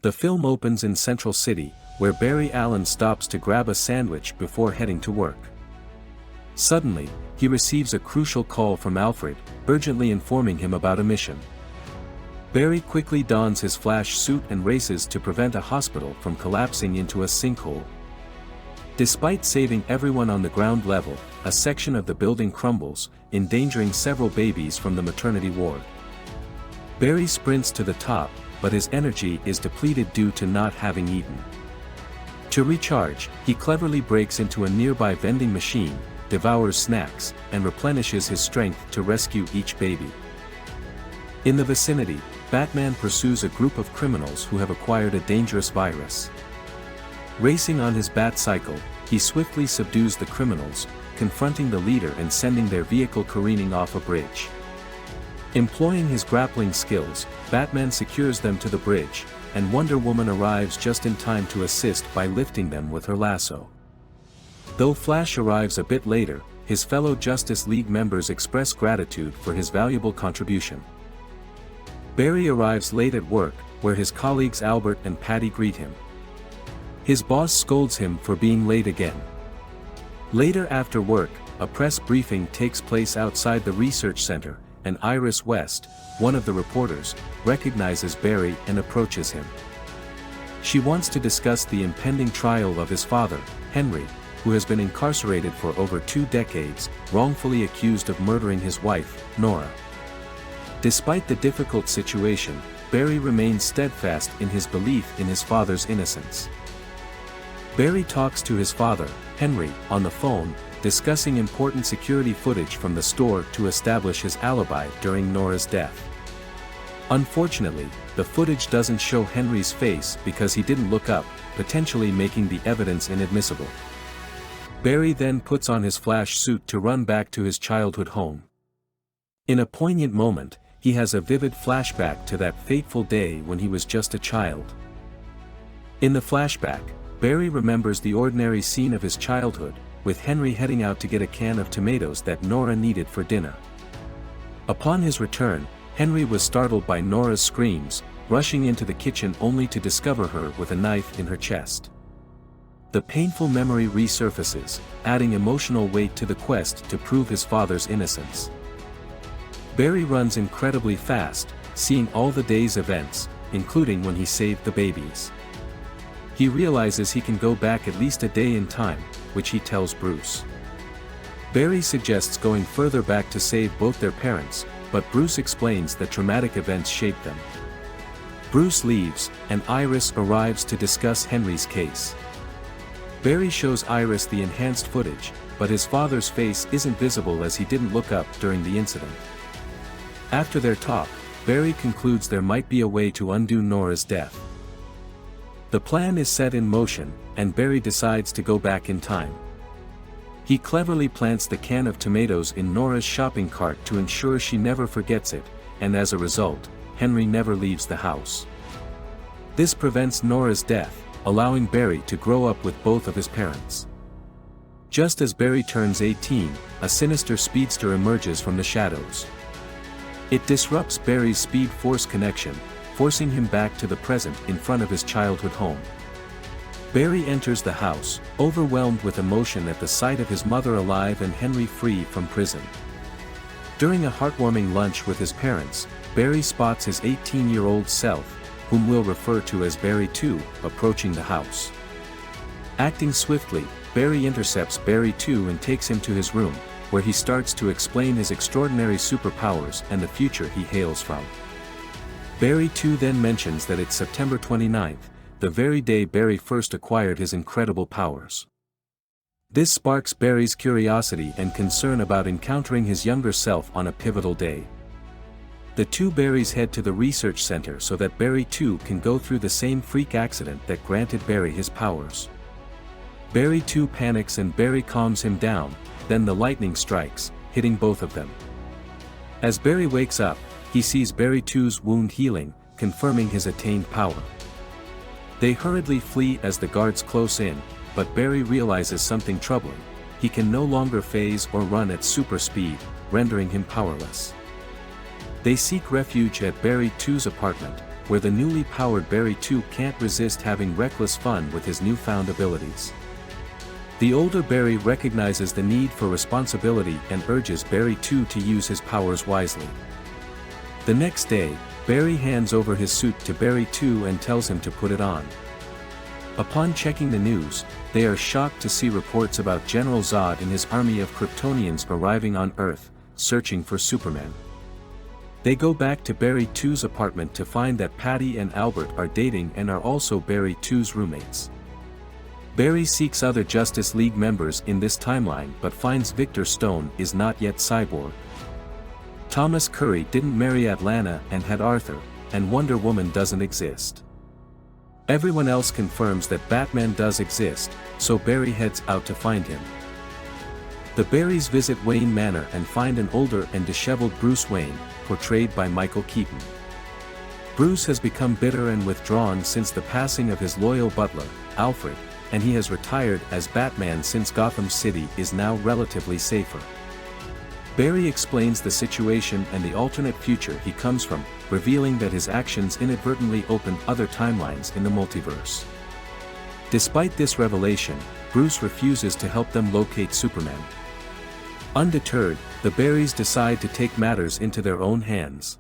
The film opens in Central City, where Barry Allen stops to grab a sandwich before heading to work. Suddenly, he receives a crucial call from Alfred, urgently informing him about a mission. Barry quickly dons his Flash suit and races to prevent a hospital from collapsing into a sinkhole. Despite saving everyone on the ground level, a section of the building crumbles, endangering several babies from the maternity ward. Barry sprints to the top, but his energy is depleted due to not having eaten. To recharge, he cleverly breaks into a nearby vending machine, devours snacks, and replenishes his strength to rescue each baby. In the vicinity, Batman pursues a group of criminals who have acquired a dangerous virus. Racing on his Bat-cycle, he swiftly subdues the criminals, confronting the leader and sending their vehicle careening off a bridge. Employing his grappling skills, Batman secures them to the bridge, and Wonder Woman arrives just in time to assist by lifting them with her lasso. Though Flash arrives a bit later, his fellow Justice League members express gratitude for his valuable contribution. Barry arrives late at work, where his colleagues Albert and Patty greet him. His boss scolds him for being late again. Later after work, a press briefing takes place outside the research center, and Iris West, one of the reporters, recognizes Barry and approaches him. She wants to discuss the impending trial of his father, Henry, who has been incarcerated for over 2 decades, wrongfully accused of murdering his wife, Nora. Despite the difficult situation, Barry remains steadfast in his belief in his father's innocence. Barry talks to his father, Henry, on the phone, discussing important security footage from the store to establish his alibi during Nora's death. Unfortunately, the footage doesn't show Henry's face because he didn't look up, potentially making the evidence inadmissible. Barry then puts on his Flash suit to run back to his childhood home. In a poignant moment, he has a vivid flashback to that fateful day when he was just a child. In the flashback, Barry remembers the ordinary scene of his childhood, with Henry heading out to get a can of tomatoes that Nora needed for dinner. Upon his return, Henry was startled by Nora's screams, rushing into the kitchen only to discover her with a knife in her chest. The painful memory resurfaces, adding emotional weight to the quest to prove his father's innocence. Barry runs incredibly fast, seeing all the day's events, including when he saved the babies. He realizes he can go back at least a day in time, which he tells Bruce. Barry suggests going further back to save both their parents, but Bruce explains that traumatic events shaped them. Bruce leaves, and Iris arrives to discuss Henry's case. Barry shows Iris the enhanced footage, but his father's face isn't visible as he didn't look up during the incident. After their talk, Barry concludes there might be a way to undo Nora's death. The plan is set in motion, and Barry decides to go back in time. He cleverly plants the can of tomatoes in Nora's shopping cart to ensure she never forgets it, and as a result, Henry never leaves the house. This prevents Nora's death, allowing Barry to grow up with both of his parents. Just as Barry turns 18, a sinister speedster emerges from the shadows. It disrupts Barry's Speed-Force connection, forcing him back to the present in front of his childhood home. Barry enters the house, overwhelmed with emotion at the sight of his mother alive and Henry free from prison. During a heartwarming lunch with his parents, Barry spots his 18-year-old self, whom we'll refer to as Barry 2, approaching the house. Acting swiftly, Barry intercepts Barry 2 and takes him to his room, where he starts to explain his extraordinary superpowers and the future he hails from. Barry 2 then mentions that it's September 29th, the very day Barry first acquired his incredible powers. This sparks Barry's curiosity and concern about encountering his younger self on a pivotal day. The two Barrys head to the research center so that Barry 2 can go through the same freak accident that granted Barry his powers. Barry 2 panics and Barry calms him down, then the lightning strikes, hitting both of them. As Barry wakes up, he sees Barry 2's wound healing, confirming his attained power. They hurriedly flee as the guards close in, but Barry realizes something troubling. He can no longer phase or run at super speed, rendering him powerless. They seek refuge at Barry 2's apartment, where the newly powered Barry 2 can't resist having reckless fun with his newfound abilities. The older Barry recognizes the need for responsibility and urges Barry 2 to use his powers wisely. The next day, Barry hands over his suit to Barry 2 and tells him to put it on. Upon checking the news, they are shocked to see reports about General Zod and his army of Kryptonians arriving on Earth, searching for Superman. They go back to Barry 2's apartment to find that Patty and Albert are dating and are also Barry 2's roommates. Barry seeks other Justice League members in this timeline but finds Victor Stone is not yet cyborg. Thomas Curry didn't marry Atlanta and had Arthur, and Wonder Woman doesn't exist. Everyone else confirms that Batman does exist, so Barry heads out to find him. The Barrys visit Wayne Manor and find an older and disheveled Bruce Wayne, portrayed by Michael Keaton. Bruce has become bitter and withdrawn since the passing of his loyal butler, Alfred, and he has retired as Batman since Gotham City is now relatively safer. Barry explains the situation and the alternate future he comes from, revealing that his actions inadvertently opened other timelines in the multiverse. Despite this revelation, Bruce refuses to help them locate Superman. Undeterred, the Barrys decide to take matters into their own hands.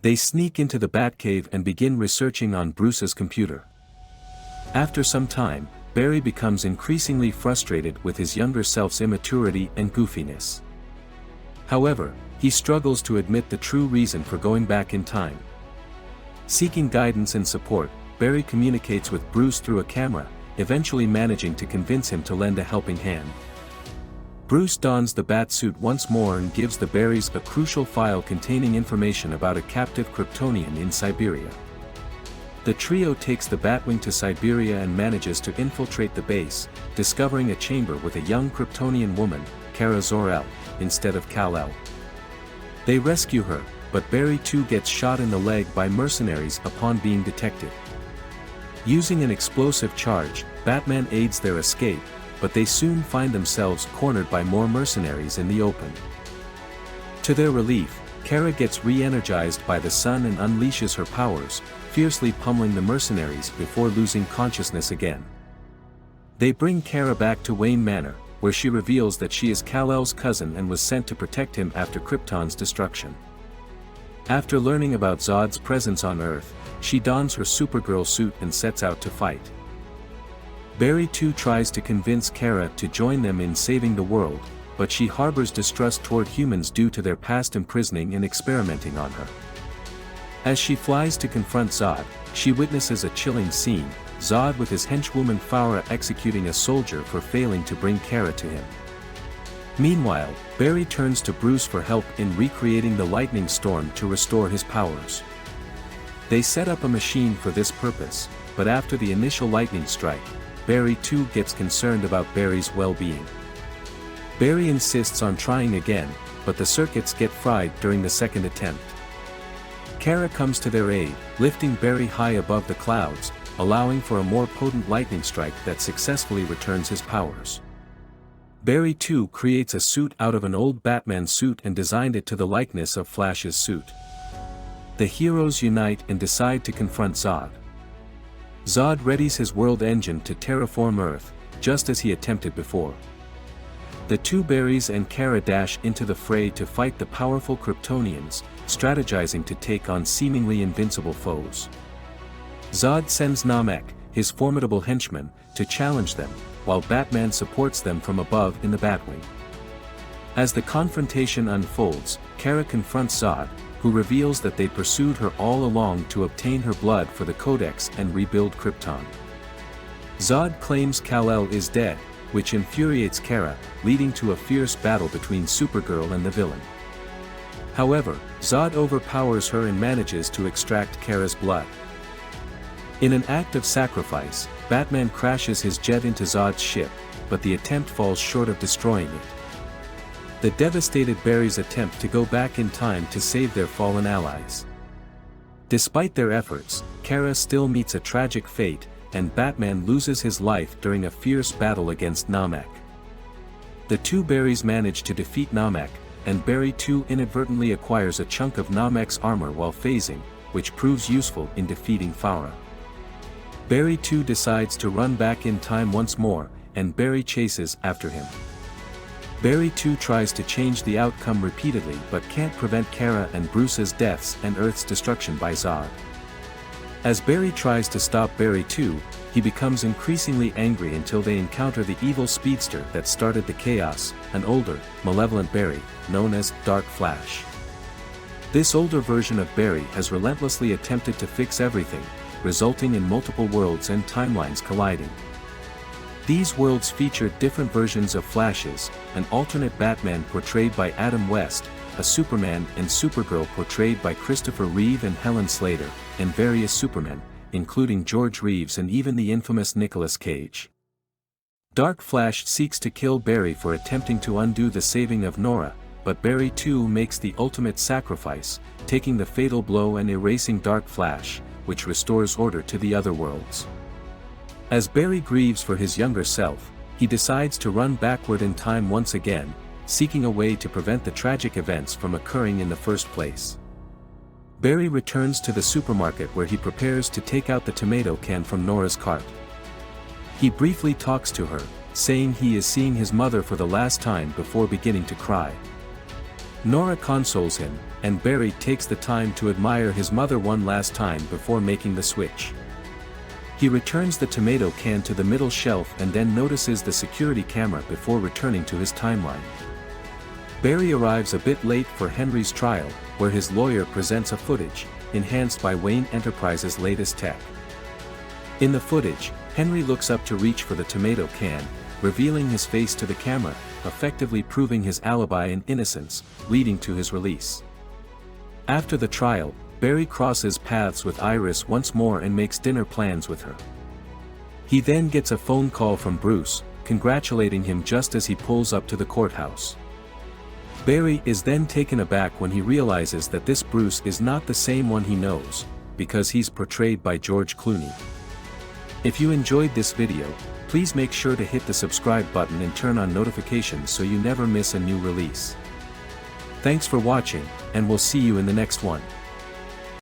They sneak into the Batcave and begin researching on Bruce's computer. After some time, Barry becomes increasingly frustrated with his younger self's immaturity and goofiness. However, he struggles to admit the true reason for going back in time. Seeking guidance and support, Barry communicates with Bruce through a camera, eventually managing to convince him to lend a helping hand. Bruce dons the bat suit once more and gives the Barrys a crucial file containing information about a captive Kryptonian in Siberia. The trio takes the Batwing to Siberia and manages to infiltrate the base, discovering a chamber with a young Kryptonian woman, Kara Zor-El, instead of Kal-El. They rescue her, but Barry 2 gets shot in the leg by mercenaries upon being detected. Using an explosive charge, Batman aids their escape, but they soon find themselves cornered by more mercenaries in the open. To their relief, Kara gets re-energized by the sun and unleashes her powers, fiercely pummeling the mercenaries before losing consciousness again. They bring Kara back to Wayne Manor, where she reveals that she is Kal-El's cousin and was sent to protect him after Krypton's destruction. After learning about Zod's presence on Earth, she dons her Supergirl suit and sets out to fight. Barry 2 tries to convince Kara to join them in saving the world, but she harbors distrust toward humans due to their past imprisoning and experimenting on her. As she flies to confront Zod, she witnesses a chilling scene, Zod with his henchwoman Farah executing a soldier for failing to bring Kara to him. Meanwhile, Barry turns to Bruce for help in recreating the lightning storm to restore his powers. They set up a machine for this purpose, but after the initial lightning strike, Barry 2 gets concerned about Barry's well-being. Barry insists on trying again, but the circuits get fried during the second attempt. Kara comes to their aid, lifting Barry high above the clouds, allowing for a more potent lightning strike that successfully returns his powers. Barry 2 creates a suit out of an old Batman suit and designed it to the likeness of Flash's suit. The heroes unite and decide to confront Zod. Zod readies his world engine to terraform Earth, just as he attempted before. The two Barrys and Kara dash into the fray to fight the powerful Kryptonians, strategizing to take on seemingly invincible foes. Zod sends Namek, his formidable henchman, to challenge them, while Batman supports them from above in the Batwing. As the confrontation unfolds, Kara confronts Zod, who reveals that they pursued her all along to obtain her blood for the Codex and rebuild Krypton. Zod claims Kal-El is dead, which infuriates Kara, leading to a fierce battle between Supergirl and the villain. However, Zod overpowers her and manages to extract Kara's blood. In an act of sacrifice, Batman crashes his jet into Zod's ship, but the attempt falls short of destroying it. The devastated Barrys attempt to go back in time to save their fallen allies. Despite their efforts, Kara still meets a tragic fate, and Batman loses his life during a fierce battle against Namek. The two Barrys manage to defeat Namek, and Barry 2 inadvertently acquires a chunk of Namek's armor while phasing, which proves useful in defeating Farah. Barry too decides to run back in time once more, and Barry chases after him. Barry too tries to change the outcome repeatedly but can't prevent Kara and Bruce's deaths and Earth's destruction by Zod. As Barry tries to stop Barry too, he becomes increasingly angry until they encounter the evil speedster that started the chaos, an older, malevolent Barry, known as Dark Flash. This older version of Barry has relentlessly attempted to fix everything, resulting in multiple worlds and timelines colliding. These worlds feature different versions of Flashes, an alternate Batman portrayed by Adam West, a Superman and Supergirl portrayed by Christopher Reeve and Helen Slater, and various Supermen, including George Reeves and even the infamous Nicolas Cage. Dark Flash seeks to kill Barry for attempting to undo the saving of Nora, but Barry too makes the ultimate sacrifice, taking the fatal blow and erasing Dark Flash, which restores order to the other worlds. As Barry grieves for his younger self, he decides to run backward in time once again, seeking a way to prevent the tragic events from occurring in the first place. Barry returns to the supermarket where he prepares to take out the tomato can from Nora's cart. He briefly talks to her, saying he is seeing his mother for the last time before beginning to cry. Nora consoles him, and Barry takes the time to admire his mother one last time before making the switch. He returns the tomato can to the middle shelf and then notices the security camera before returning to his timeline. Barry arrives a bit late for Henry's trial, where his lawyer presents a footage, enhanced by Wayne Enterprises' latest tech. In the footage, Henry looks up to reach for the tomato can, revealing his face to the camera, effectively proving his alibi and innocence, leading to his release. After the trial, Barry crosses paths with Iris once more and makes dinner plans with her. He then gets a phone call from Bruce, congratulating him just as he pulls up to the courthouse. Barry is then taken aback when he realizes that this Bruce is not the same one he knows, because he's portrayed by George Clooney. If you enjoyed this video, please make sure to hit the subscribe button and turn on notifications so you never miss a new release. Thanks for watching, and we'll see you in the next one.